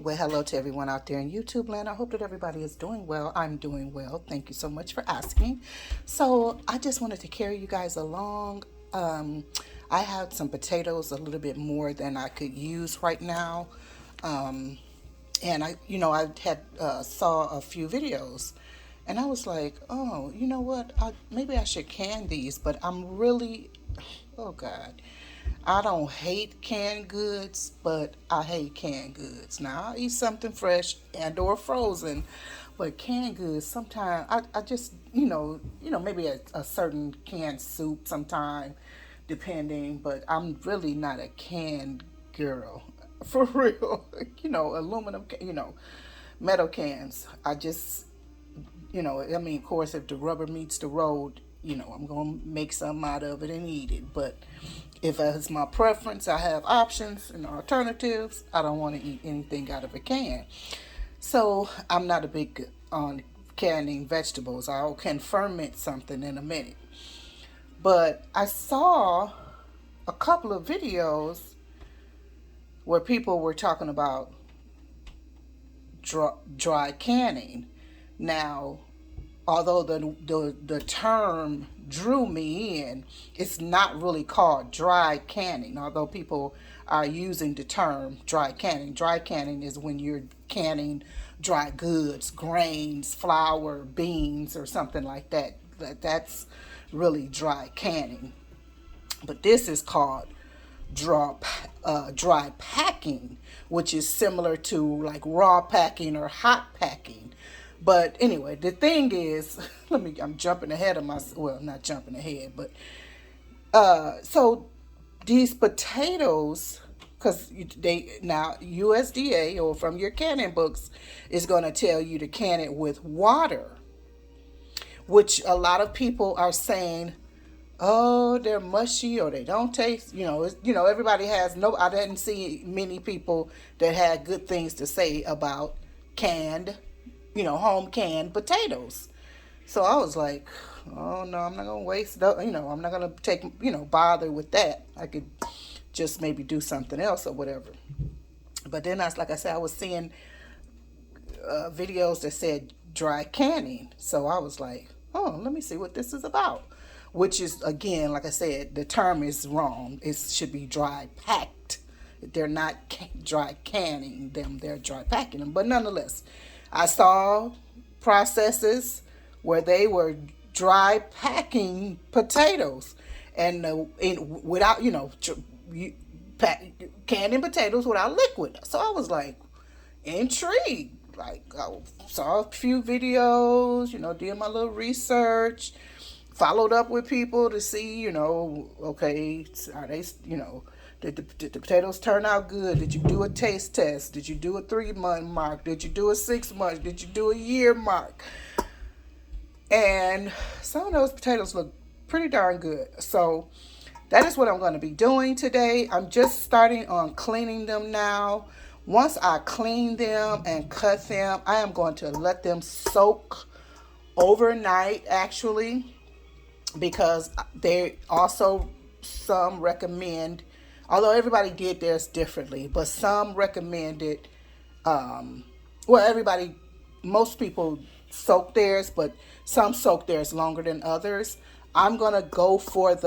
Well, hello to everyone out there in YouTube land. I hope that everybody is doing well. I'm doing well. Thank you so much for asking. So, I just wanted to carry you guys along. Um, I had some potatoes, a little bit more than I could use right now. Um, and I had saw a few videos, and I was like, oh, you know what? Maybe I should can these, but I'm really, oh God, I don't hate canned goods, but I hate canned goods. Now I'll eat something fresh and or frozen, but canned goods sometimes I just maybe a certain canned soup sometime, depending. But I'm really not a canned girl for real. Aluminum, metal cans. Of course, if the rubber meets the road, I'm going to make something out of it and eat it. But if it's my preference, I have options and alternatives. I don't want to eat anything out of a can. So I'm not a big on canning vegetables. I can ferment something in a minute. But I saw a couple of videos where people were talking about dry canning. Now, although the term drew me in, it's not really called dry canning. Although people are using the term dry canning. Dry canning is when you're canning dry goods, grains, flour, beans, or something like that. That's really dry canning. But this is called dry packing, which is similar to like raw packing or hot packing. But anyway, the thing is, I'm jumping ahead of my, well, not jumping ahead, but so these potatoes, because they now USDA or from your canning books is going to tell you to can it with water, which a lot of people are saying, oh, they're mushy or they don't taste. Everybody has no. I didn't see many people that had good things to say about canned, home canned potatoes. So I was like, oh no, I'm not gonna waste. I'm not gonna take bother with that. I could just maybe do something else or whatever. But then like I said, I was seeing videos that said dry canning. So I was like, oh, let me see what this is about. Which is, again, like I said, the term is wrong. It should be dry packed. They're not dry canning them, they're dry packing them. But nonetheless, I saw processes where they were dry packing potatoes and without, canning potatoes without liquid. So I was like, intrigued. Like, I saw a few videos, did my little research, followed up with people to see, okay, are they, did the potatoes turn out good? Did you do a taste test? Did you do a 3-month mark? Did you do a 6 month? Did you do a year mark? And some of those potatoes look pretty darn good. So that is what I'm going to be doing today. I'm just starting on cleaning them now. Once I clean them and cut them, I am going to let them soak overnight, actually, because they also, some recommend, although everybody did theirs differently, but some recommended, most people soak theirs, but some soak theirs longer than others. I'm going to go for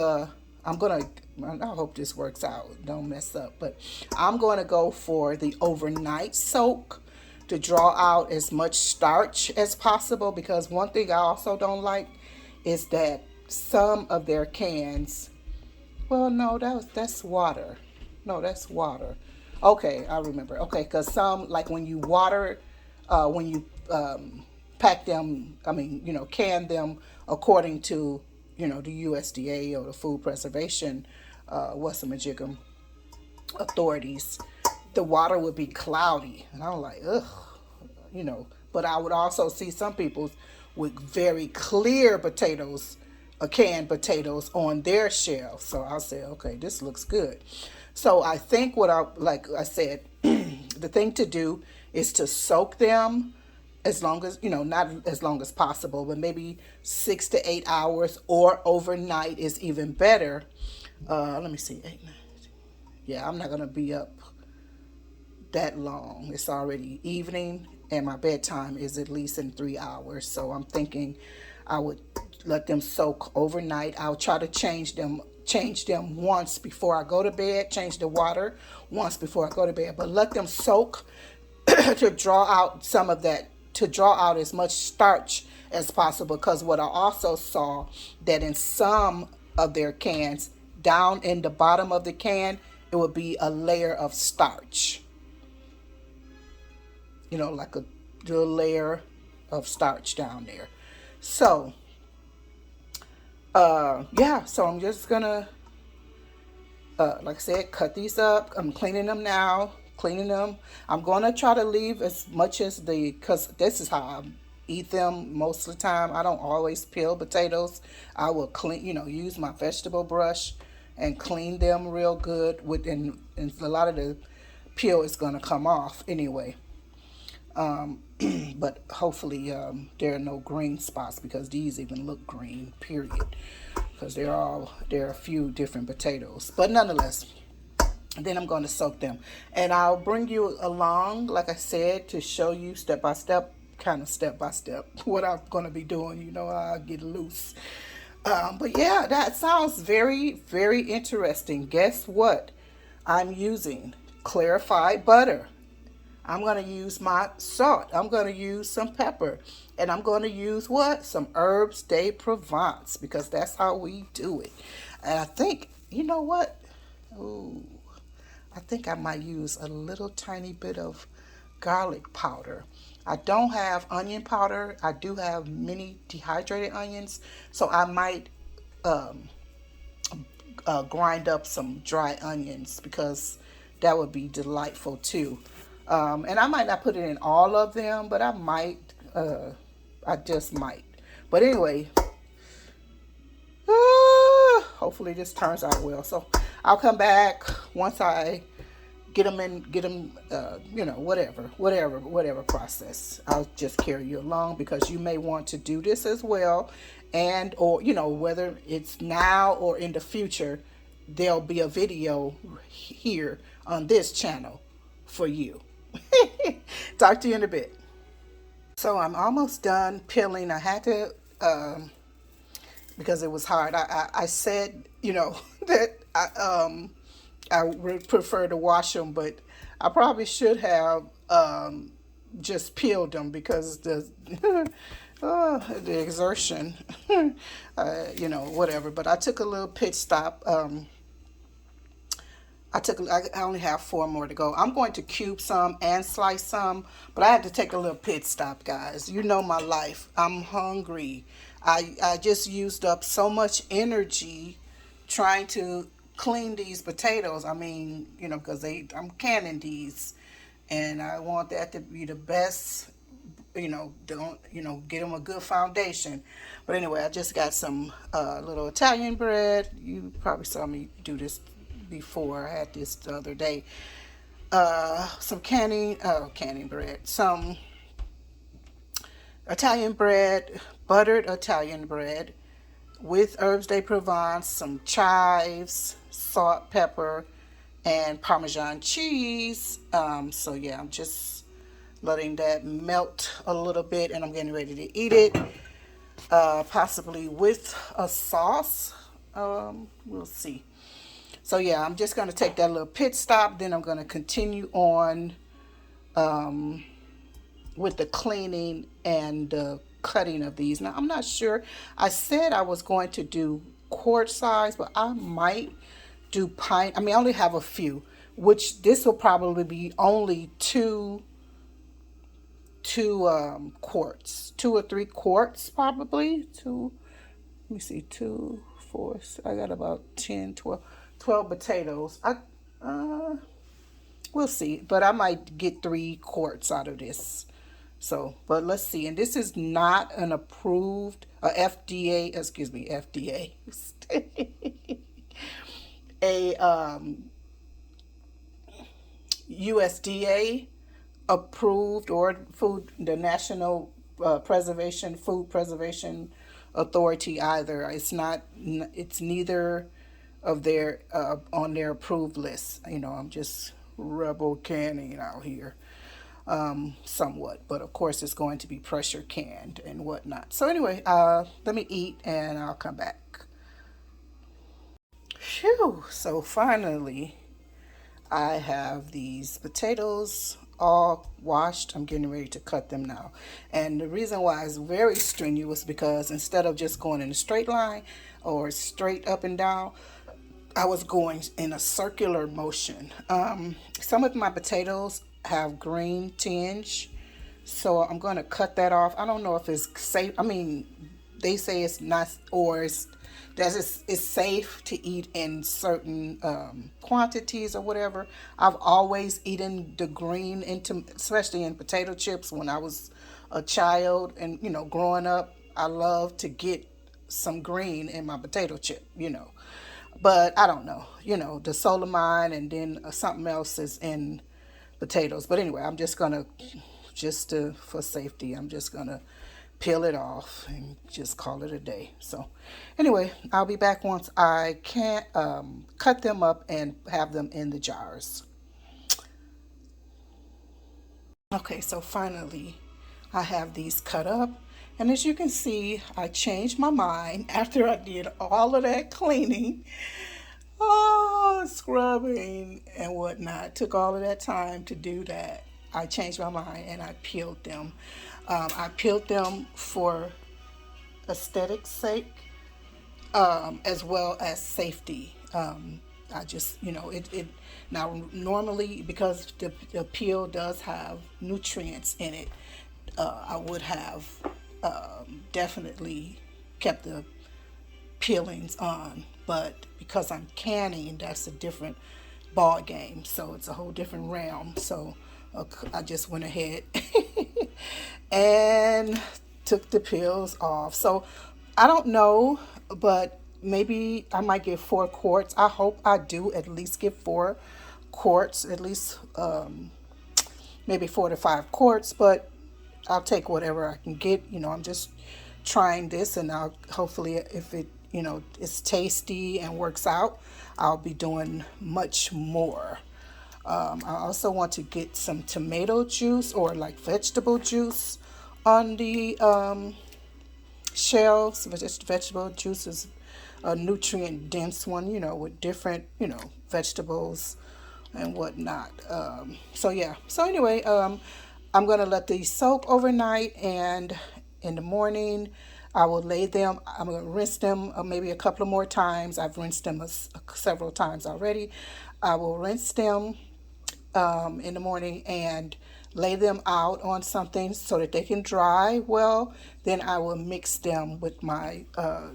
I hope this works out, don't mess up, but I'm going to go for the overnight soak to draw out as much starch as possible, because one thing I also don't like is that some of their cans, well, no, that's water. No, that's water. Okay, I remember. Okay, because some, like when you water, when you pack them, can them according to, the USDA or the Food Preservation, whatsamajigam authorities, the water would be cloudy. And I'm like, ugh, But I would also see some people with very clear potatoes, canned potatoes on their shelf. So I'll say, okay, this looks good. So I think like I said, the thing to do is to soak them as long as, not as long as possible, but maybe 6 to 8 hours, or overnight is even better. Let me see, 8, 9. Yeah, I'm not going to be up that long. It's already evening, and my bedtime is at least in 3 hours. So I'm thinking I would let them soak overnight. I'll try to change them once before I go to bed, change the water once before I go to bed, but let them soak to draw out some of that, to draw out as much starch as possible. Because what I also saw, that in some of their cans, down in the bottom of the can, it would be a layer of starch, like a little layer of starch down there. So yeah, so I'm just gonna like I said, cut these up. I'm cleaning them now. Cleaning them. I'm going to try to leave as much as because this is how I eat them most of the time. I don't always peel potatoes. I will clean, use my vegetable brush and clean them real good. And a lot of the peel is going to come off anyway. But hopefully there are no green spots, because these even look green, period. Because there are a few different potatoes. But nonetheless, then I'm going to soak them. And I'll bring you along, like I said, to show you step by step, what I'm going to be doing. I'll get loose. But yeah, that sounds very, very interesting. Guess what? I'm using clarified butter. I'm going to use my salt. I'm going to use some pepper. And I'm going to use what? Some herbs de Provence, because that's how we do it. And I think, you know what? Ooh, I think I might use a little tiny bit of garlic powder. I don't have onion powder. I do have mini dehydrated onions. So I might grind up some dry onions, because that would be delightful too. And I might not put it in all of them, but I might. I just might. But anyway, hopefully this turns out well. So I'll come back once I get them, whatever process. I'll just carry you along, because you may want to do this as well. And, or, whether it's now or in the future, there'll be a video here on this channel for you. Talk to you in a bit. So I'm almost done peeling. I had to, because it was hard. I said, that I would prefer to wash them, but I probably should have just peeled them, because the exertion, whatever. But I took a little pit stop. I only have 4 more to go. I'm going to cube some and slice some, but I had to take a little pit stop, guys. You know my life. I'm hungry. I just used up so much energy trying to clean these potatoes. I mean, because I'm canning these, and I want that to be the best. Don't get them a good foundation. But anyway, I just got some little Italian bread. You probably saw me do this before. I had this the other day. Some canning bread, some Italian bread, buttered Italian bread with herbs de Provence, some chives, salt, pepper, and Parmesan cheese. So yeah, I'm just letting that melt a little bit, and I'm getting ready to eat it, possibly with a sauce. We'll see. So yeah, I'm just going to take that little pit stop. Then I'm going to continue on with the cleaning and the cutting of these. Now, I'm not sure. I said I was going to do quart size, but I might do pint. I mean, I only have a few, which this will probably be only two quarts, 2 or 3 quarts, probably. Let me see, 2, 4. I got about 10, 12 potatoes. We'll see, but I might get 3 quarts out of this. So, but let's see. And this is not an approved FDA, FDA, a USDA approved, or the National Food Preservation Authority either. It's neither of their on their approved list. I'm just rebel canning out here, somewhat. But of course, it's going to be pressure canned and whatnot. So anyway, let me eat and I'll come back. Phew! So finally, I have these potatoes all washed. I'm getting ready to cut them now. And the reason why it's very strenuous because instead of just going in a straight line or straight up and down, I was going in a circular motion. Some of my potatoes have green tinge, so I'm going to cut that off. I don't know if it's safe. I mean, they say it's not, or it's safe to eat in certain quantities or whatever. I've always eaten the green, into especially in potato chips when I was a child, and growing up, I love to get some green in my potato chip. But I don't know, the solamine and then something else is in potatoes. But anyway, I'm just gonna, for safety, I'm just gonna peel it off and just call it a day. So anyway, I'll be back once I can cut them up and have them in the jars. Okay, so finally I have these cut up. And as you can see, I changed my mind after I did all of that cleaning. Oh, scrubbing and whatnot. Took all of that time to do that. I changed my mind and I peeled them. I peeled them for aesthetic's sake, as well as safety. I just, it now normally because the peel does have nutrients in it, I would have definitely kept the peelings on, but because I'm canning, that's a different ball game. So it's a whole different realm. So I just went ahead and took the peels off. So I don't know, but maybe I might get 4 quarts. I hope I do at least get 4 quarts, at least maybe 4 to 5 quarts, but I'll take whatever I can get. I'm just trying this, and I'll hopefully, if it, is tasty and works out, I'll be doing much more. I also want to get some tomato juice or like vegetable juice on the shelves. Vegetable juice is a nutrient dense one, with different, vegetables and whatnot. So yeah. So anyway, I'm gonna let these soak overnight, and in the morning, I will lay them. I'm gonna rinse them maybe a couple of more times. I've rinsed them several times already. I will rinse them in the morning and lay them out on something so that they can dry well. Then I will mix them with my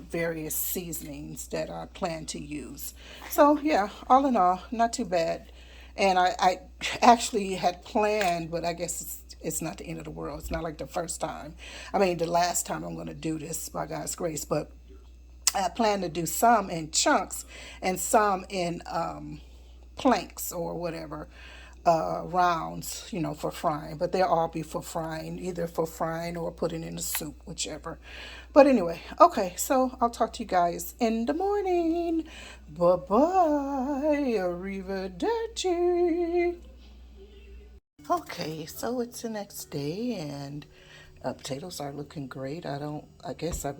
various seasonings that I plan to use. So yeah, all in all, not too bad. And I actually had planned, but I guess it's not the end of the world. It's not like the first time. I mean, the last time I'm going to do this, by God's grace. But I plan to do some in chunks and some in planks or whatever, rounds, for frying. But they'll all be for frying, either for frying or putting in a soup, whichever. But anyway, okay, so I'll talk to you guys in the morning. Bye-bye. Arrivederci. Okay, so it's the next day, and potatoes are looking great. I guess I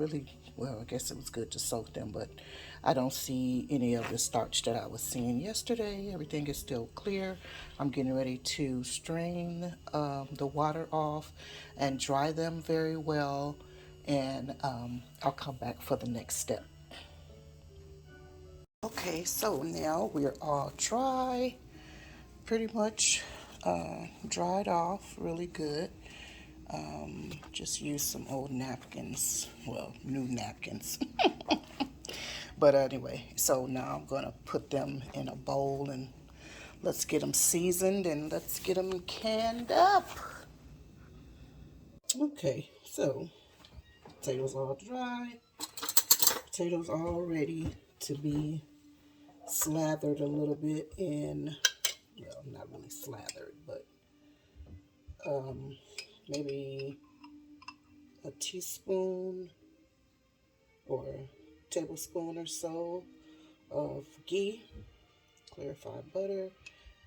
guess it was good to soak them, but I don't see any of the starch that I was seeing yesterday. Everything is still clear. I'm getting ready to strain the water off and dry them very well, and I'll come back for the next step. Okay, so now we're all dry, pretty much dried off really good. Just use some old napkins, well, new napkins. But anyway, so now I'm gonna put them in a bowl and let's get them seasoned and let's get them canned up. Okay, so potatoes all dry, potatoes all ready to be slathered a little bit in, well, not really slathered, but maybe a teaspoon or tablespoon or so of ghee, clarified butter,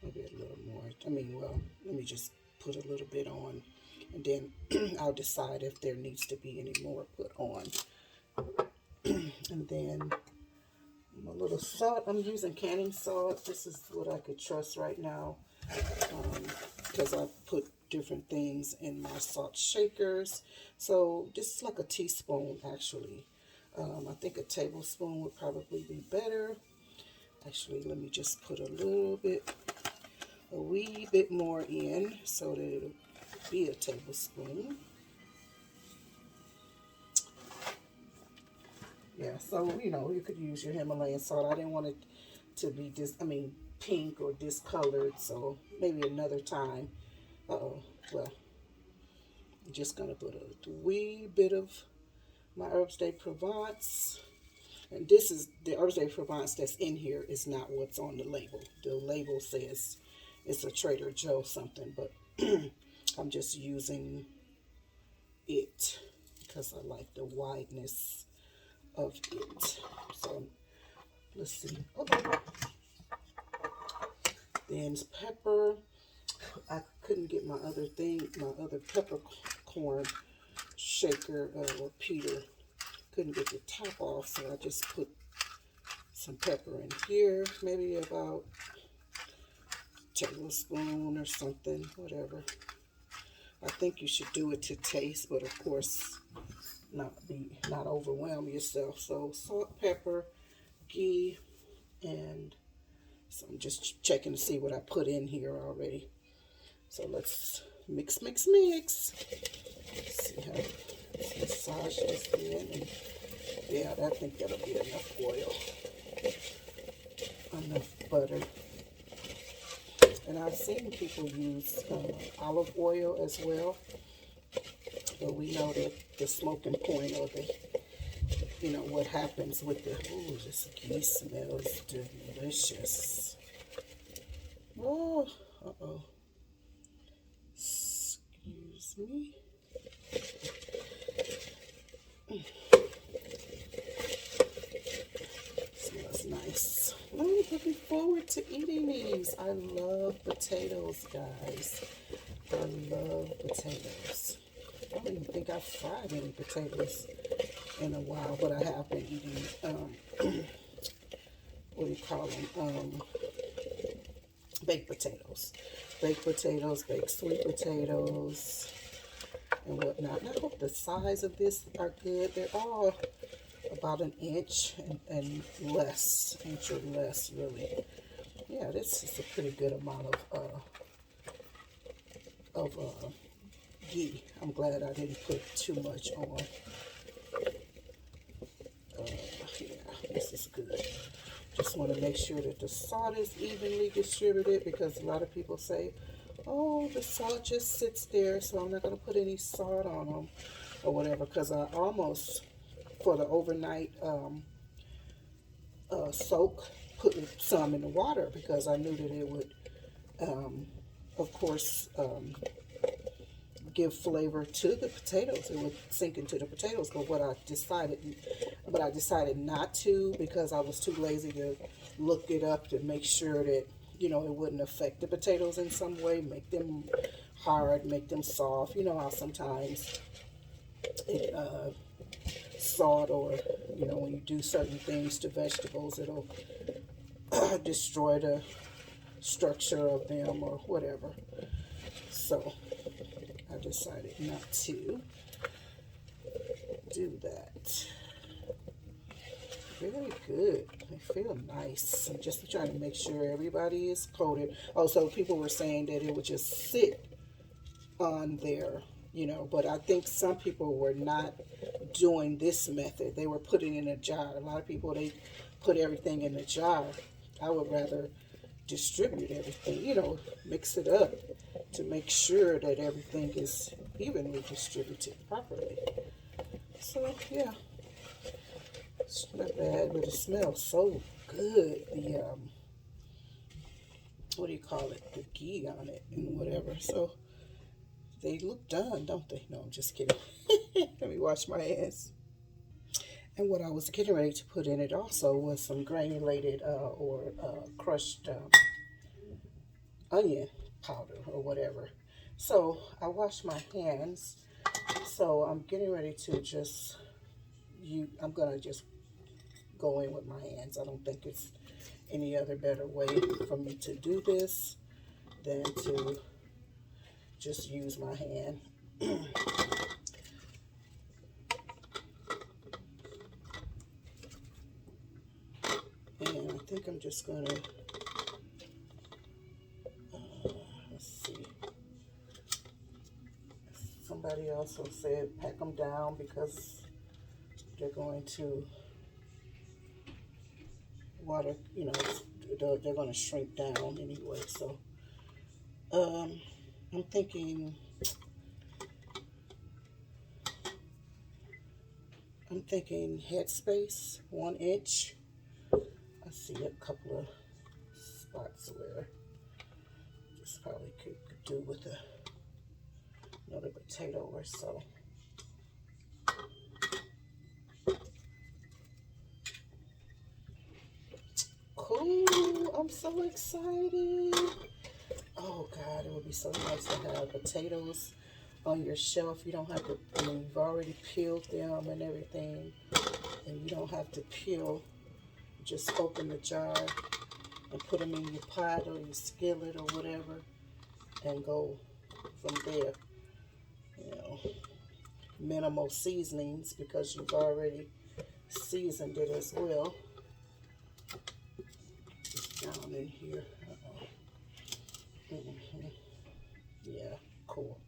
Maybe a little more. I mean, well, let me just put a little bit on, and then I'll decide if there needs to be any more put on. And then a little salt. I'm using canning salt. This is what I could trust right now, because I put different things in my salt shakers. So this is like a teaspoon actually. I think a tablespoon would probably be better. Actually, let me just put a wee bit more in so that it'll be a tablespoon. Yeah, so you could use your Himalayan salt. I didn't want it to be pink or discolored, so maybe another time. Uh-oh, well, I'm just gonna put a wee bit of my Herbs de Provence. And this is the Herbs de Provence that's in here is not what's on the label. The label says it's a Trader Joe something, but I'm just using it because I like the wideness of it. So let's see. Okay. Then pepper. I couldn't get my other peppercorn shaker or Peter. Couldn't get the top off, so I just put some pepper in here, maybe about a tablespoon or something, whatever. I think you should do it to taste, but of course not overwhelm yourself. So salt, pepper, ghee, and so I'm just checking to see what I put in here already. So let's mix, mix, mix. Let's see how let's massage this in. And yeah, I think that'll be enough oil, enough butter. And I've seen people use olive oil as well. But we know that the smoking point or what happens with this ghee smells delicious. Oh, uh-oh. Excuse me. Smells nice. I'm looking forward to eating these. I love potatoes, guys. I love potatoes. I don't even think I've fried any potatoes in a while, but I have been eating, what do you call them? Baked potatoes. Baked potatoes, baked sweet potatoes, and whatnot. And I hope the size of this are good. They're all about an inch and less, inch or less, really. Yeah, this is a pretty good amount of ghee. I'm glad I didn't put too much on. Yeah, this is good. Just want to make sure that the salt is evenly distributed, because a lot of people say, oh, the salt just sits there, so I'm not going to put any salt on them or whatever, because I almost, for the overnight soak, put some in the water because I knew that it would, of course, give flavor to the potatoes. It would sink into the potatoes. But I decided not to, because I was too lazy to look it up to make sure that it wouldn't affect the potatoes in some way, make them hard, make them soft. You know how sometimes it, salt or when you do certain things to vegetables, it'll destroy the structure of them or whatever. So I decided not to do that. Very good. They feel nice. I'm just trying to make sure everybody is coated. Also, people were saying that it would just sit on there, but I think some people were not doing this method. They were putting it in a jar. A lot of people, they put everything in a jar. I would rather distribute everything, mix it up to make sure that everything is evenly distributed properly. So, yeah. It's not bad, but it smells so good. The, what do you call it? The ghee on it and whatever. So, they look done, don't they? No, I'm just kidding. Let me wash my hands. And what I was getting ready to put in it also was some granulated or crushed onion powder or whatever. So I wash my hands. So I'm getting ready to just I'm gonna just go in with my hands. I don't think it's any other better way for me to do this than to just use my hand. And I think I'm just gonna, let's see. Somebody also said pack them down because they're going to water, they're going to shrink down anyway. So um, I'm thinking, headspace, 1 inch. I see a couple of spots where this probably could do with another potato or so. Cool, I'm so excited. Oh God, it would be so nice to have potatoes on your shelf. You don't have to, you've already peeled them and everything, and you don't have to peel. Just open the jar and put them in your pot or your skillet or whatever and go from there. You know, minimal seasonings because you've already seasoned it as well. Just down in here. Mm-hmm. Yeah, cool.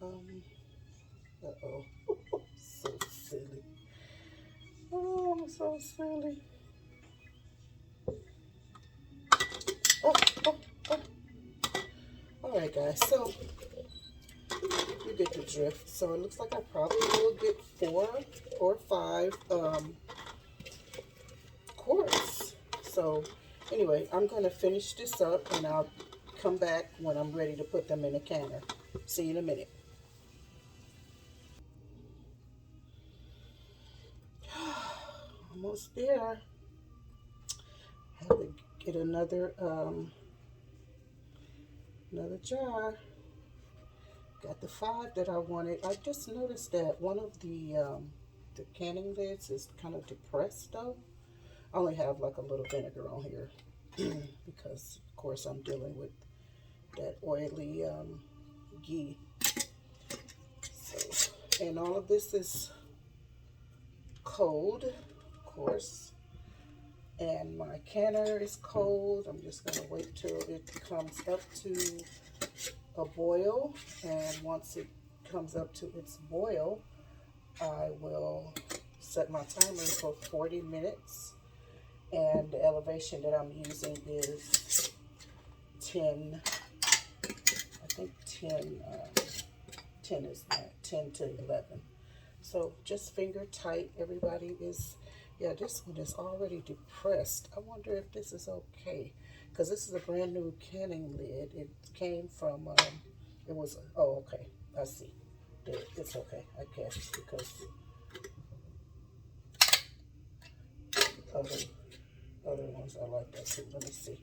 Uh-oh. So silly. Oh, I'm so silly. Oh, oh, oh. All right, guys. So you get the drift. So it looks like I probably will get 4 or 5 quarts. So anyway, I'm going to finish this up and I'll come back when I'm ready to put them in a canner. See you in a minute. Almost there. I have to get another jar. Got the 5 that I wanted. I just noticed that one of the canning lids is kind of depressed though. I only have like a little vinegar on here because of course I'm dealing with that oily ghee. So, and all of this is cold, of course. And my canner is cold. I'm just gonna wait till it comes up to a boil. And once it comes up to its boil, I will set my timer for 40 minutes. And the elevation that I'm using is 10, I think 10 is not, 10 to 11. So just finger tight. Everybody is, yeah, this one is already depressed. I wonder if this is okay. Because this is a brand new canning lid. It came from, it was, oh, okay. I see. It's okay, I guess, because other, other ones are like that too. Let me see.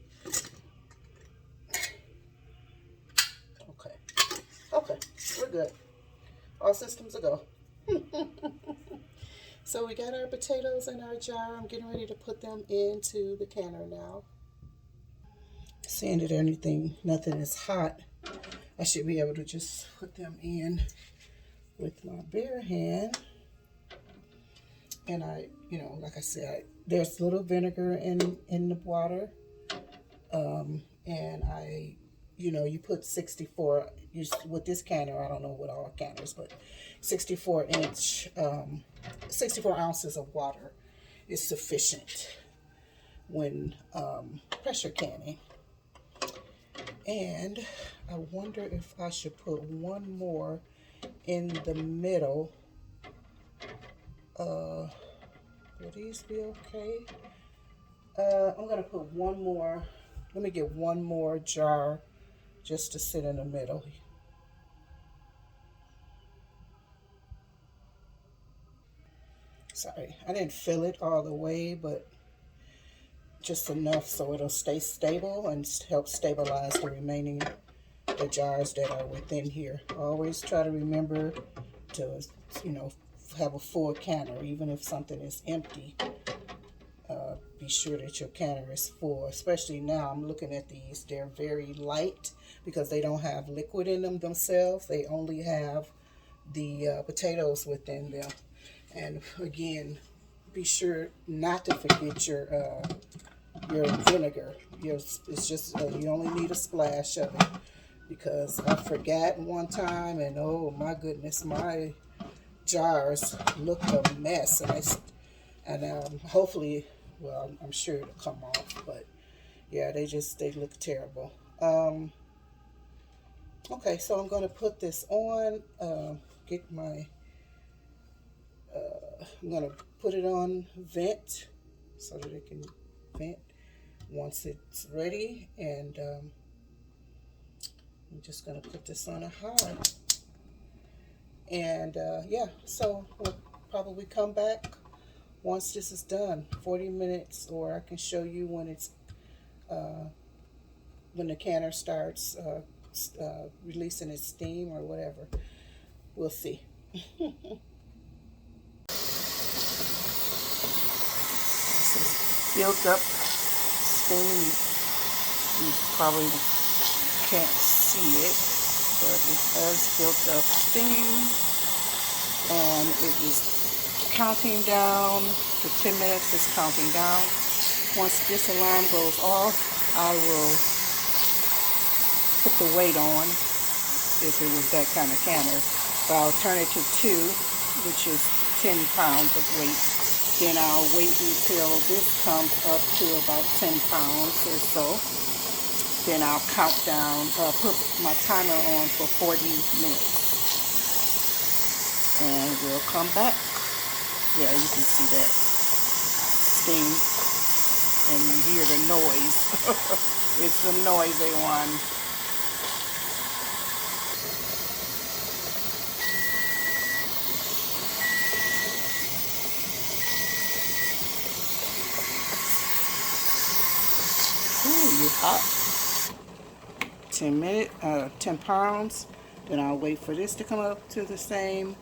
Okay. Okay, we're good. All systems are go. So we got our potatoes in our jar. I'm getting ready to put them into the canner now. Seeing that nothing is hot, I should be able to just put them in with my bare hand. And like I said, there's little vinegar in the water. And you put 64, with this canner, I don't know what all canners, but 64 ounces of water is sufficient when pressure canning. And I wonder if I should put one more in the middle. Will these be okay? I'm going to put one more. Let me get one more jar just to sit in the middle. Sorry, I didn't fill it all the way, but just enough so it'll stay stable and help stabilize the jars that are within here. Always try to remember to, you know, have a full canner, even if something is empty. Be sure that your canner is full. Especially now, I'm looking at these. They're very light because they don't have liquid in them themselves. They only have the potatoes within them. And again, be sure not to forget your vinegar. It's just you only need a splash of it, because I forgot one time, and oh my goodness, my jars looked a mess, and hopefully, well, I'm sure it'll come off, but yeah, they look terrible. Okay, so I'm gonna put this on. Get my I'm gonna put it on vent so that it can vent once it's ready, and I'm just gonna put this on a high, and yeah, so we'll probably come back once this is done, 40 minutes, or I can show you uh, when the canner starts releasing its steam or whatever. We'll see. This is built up steam. You probably can't see it, but it has built up steam, and it is counting down. The 10 minutes is counting down. Once this alarm goes off, I will put the weight on, if it was that kind of canner. But I'll turn it to 2, which is 10 pounds of weight. Then I'll wait until this comes up to about 10 pounds or so. Then I'll count down, put my timer on for 40 minutes. And we'll come back. Yeah, you can see that steam, and you hear the noise. It's the noisy one. Ooh, you're hot. 10 pounds. Then I'll wait for this to come up to the same,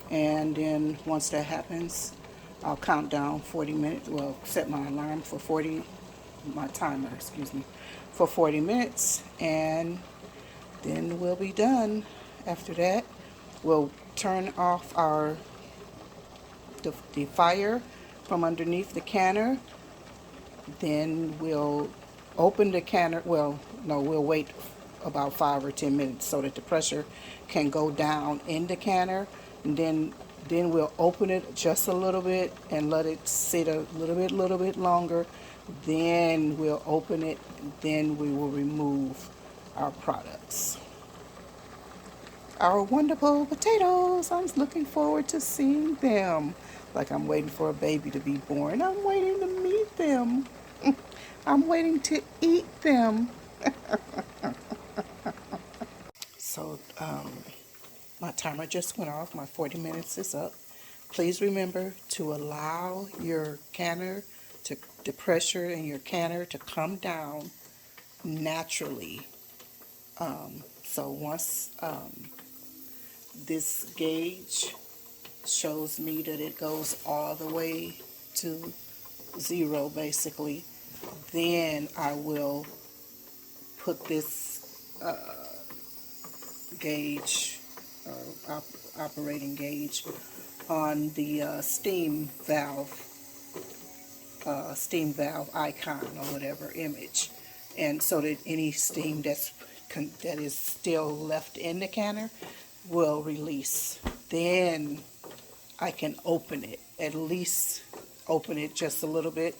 and then once that happens, I'll count down 40 minutes. Well, set my alarm for 40, my timer, excuse me, for 40 minutes, and then we'll be done. After that, we'll turn off the fire from underneath the canner. Then we'll open the canner. Well, no, we'll wait about 5 or 10 minutes so that the pressure can go down in the canner. And then we'll open it just a little bit and let it sit a little bit longer. Then we'll open it. Then we will remove our products. Our wonderful potatoes. I'm looking forward to seeing them. Like I'm waiting for a baby to be born. I'm waiting to meet them. I'm waiting to eat them. So my timer just went off. My 40 minutes is up. Please remember to allow your canner the pressure in your canner to come down naturally. So once this gauge shows me that it goes all the way to 0, basically, then I will put this gauge, operating gauge, on the steam valve icon or whatever image, and so that any steam that is still left in the canner will release. Then I can open it, at least open it just a little bit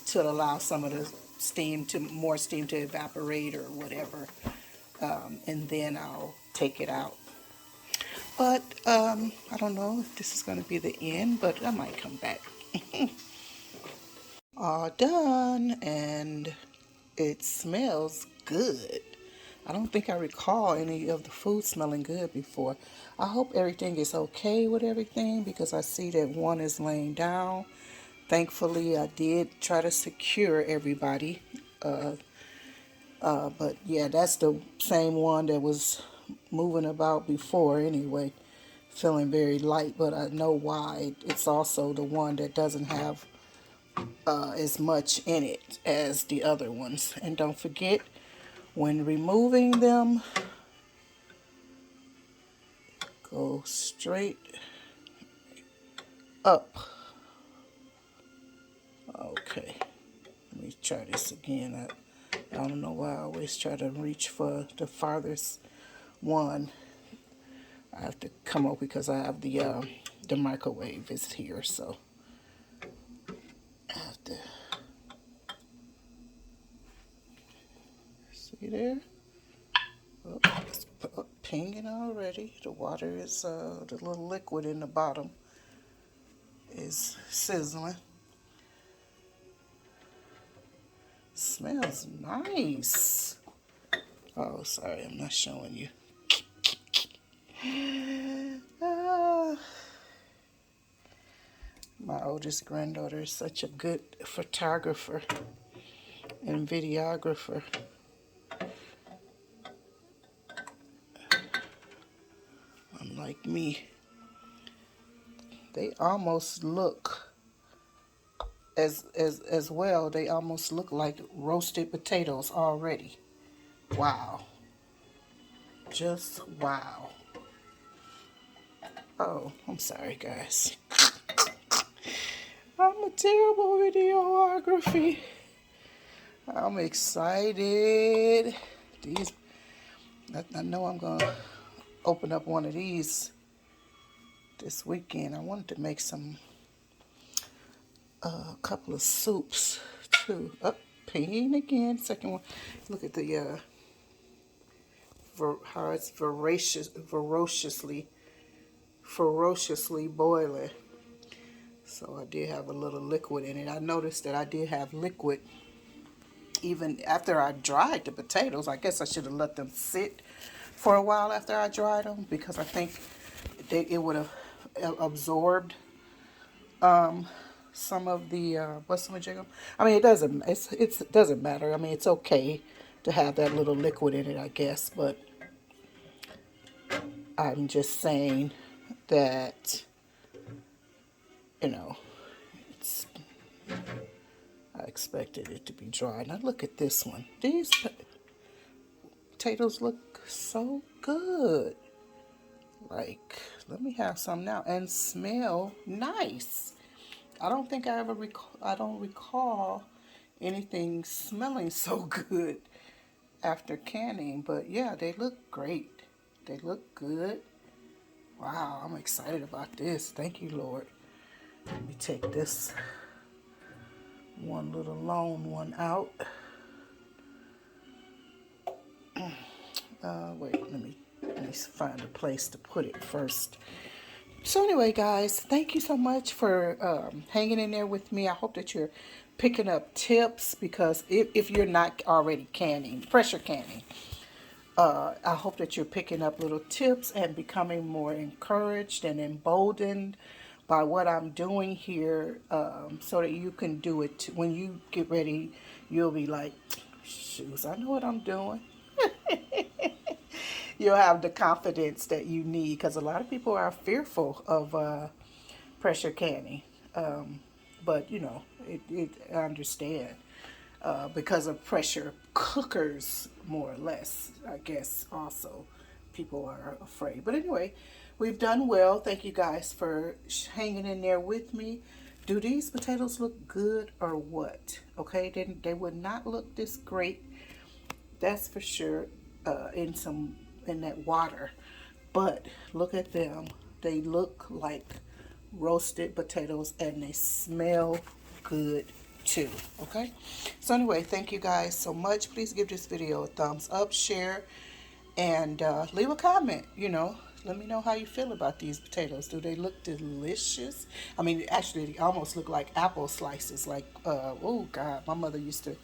to allow some of the more steam to evaporate or whatever, and then I'll take it out. But I don't know if this is going to be the end, but I might come back. All done, and it smells good. I don't think I recall any of the food smelling good before. I hope everything is okay with everything, because I see that one is laying down. Thankfully, I did try to secure everybody. Uh, but yeah, that's the same one that was moving about before anyway. Feeling very light, but I know why. It's also the one that doesn't have as much in it as the other ones. And don't forget, when removing them, go straight up. Okay, let me try this again. I don't know why I always try to reach for the farthest one. I have to come up because I have the microwave is here, so I have to see there. Oh, it's pinging already. The water is the little liquid in the bottom is sizzling. Smells nice. Oh, sorry, I'm not showing you. Ah, my oldest granddaughter is such a good photographer and videographer. Unlike me, they almost look as well. They almost look like roasted potatoes already. Wow, just wow. Oh, I'm sorry, guys. I'm a terrible videography. I'm excited. These, I know I'm gonna open up one of these this weekend. I wanted to make some a couple of soups too. Up, pinging again. Second one. Look at the how it's ferociously boiling. So I did have a little liquid in it. I noticed that I did have liquid even after I dried the potatoes. I guess I should have let them sit for a while after I dried them because I think it would have absorbed some of the what's the jiggle? I mean, it doesn't matter. I mean, it's okay to have that little liquid in it, I guess, but I'm just saying that you know it's. I expected it to be dry. Now look at this one. These potatoes look so good. Like, let me have some now and smell nice. I don't think I ever I don't recall anything smelling so good after canning, but yeah, they look great. They look good. Wow, I'm excited about this. Thank you, Lord. Let me take this one little lone one out. Wait, let me find a place to put it first. So anyway, guys, thank you so much for hanging in there with me. I hope that you're picking up tips because if you're not already canning, pressure canning, I hope that you're picking up little tips and becoming more encouraged and emboldened by what I'm doing here so that you can do it. When you get ready, you'll be like, shoes, I know what I'm doing. You'll have the confidence that you need because a lot of people are fearful of pressure canning. But, you know, I understand because of pressure cookers, more or less, I guess, also people are afraid. But anyway, we've done well. Thank you guys for hanging in there with me. Do these potatoes look good or what? Okay, they would not look this great, that's for sure, in that water. But look at them. They look like roasted potatoes and they smell good too. Okay, so anyway, thank you guys so much. Please give this video a thumbs up, share, and leave a comment. Let me know how you feel about these potatoes. Do they look delicious? I mean, actually they almost look like apple slices. Like oh god, my mother used to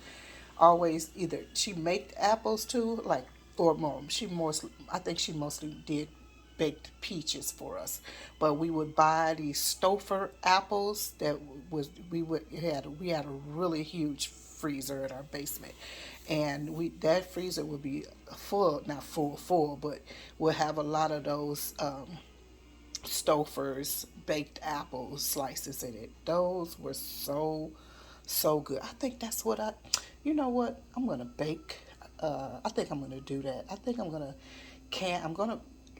always, either she made apples too, like, or more, I think she mostly did baked peaches for us. But we would buy these Stouffer apples that was we had a really huge freezer in our basement, and we that freezer would be full, not full, but we'll have a lot of those Stouffer's baked apple slices in it. Those were so good. I think that's what you know what, I'm gonna bake. I think I'm gonna do that. I think I'm gonna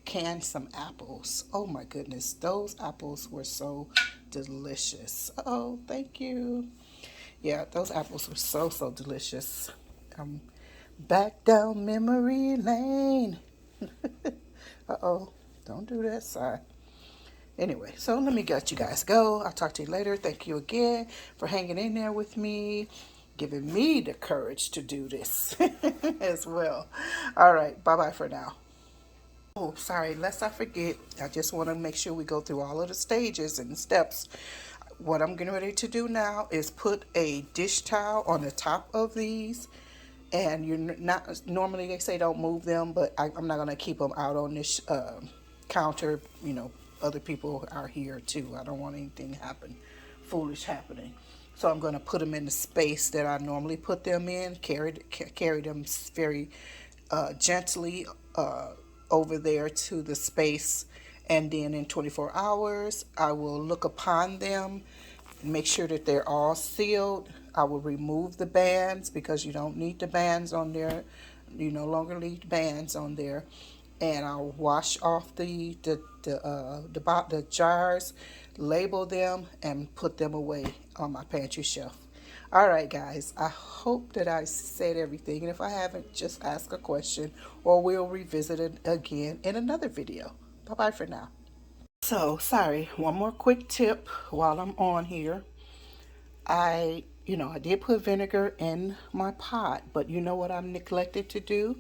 can some apples. Oh my goodness, those apples were so delicious. Oh, thank you. Yeah, those apples were so delicious. Um, Back down memory lane. Uh-oh, don't do that, sorry. Anyway, so let me let you guys go. I'll talk to you later. Thank you again for hanging in there with me, giving me the courage to do this as well. All right, bye-bye for now. Oh, sorry, lest I forget, I just want to make sure we go through all of the stages and steps. What I'm getting ready to do now is put a dish towel on the top of these. And you're not, normally they say don't move them, but I'm not going to keep them out on this counter. You know, other people are here too. I don't want anything foolish happening. So I'm going to put them in the space that I normally put them in, carry them very gently over there to the space. And then in 24 hours, I will look upon them, make sure that they're all sealed. I will remove the bands because you don't need the bands on there. You no longer need bands on there. And I'll wash off the jars, label them, and put them away on my pantry shelf. All right, guys, I hope that I said everything. And if I haven't, just ask a question or we'll revisit it again in another video. Bye-bye for now. So, sorry, one more quick tip while I'm on here. I did put vinegar in my pot, but you know what I neglected to do?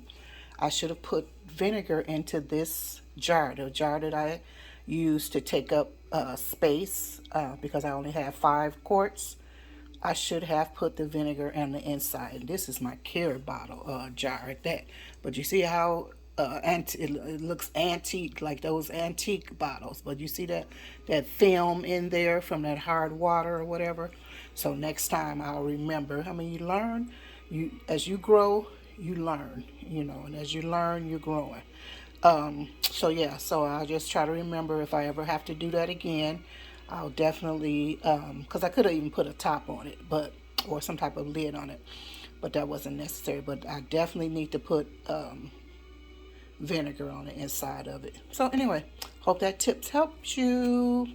I should have put vinegar into this jar, the jar that I used to take up space because I only have 5 quarts. I should have put the vinegar on the inside. This is my Care bottle jar at that. But you see how it looks antique, like those antique bottles. But you see that film in there from that hard water or whatever. So next time I'll remember. I mean, you learn. As you grow, you learn. And as you learn, you're growing. So yeah, so I'll just try to remember if I ever have to do that again. I'll definitely, because I could have even put a top on it, or some type of lid on it, but that wasn't necessary. But I definitely need to put vinegar on the inside of it. So anyway, hope that tips helped you.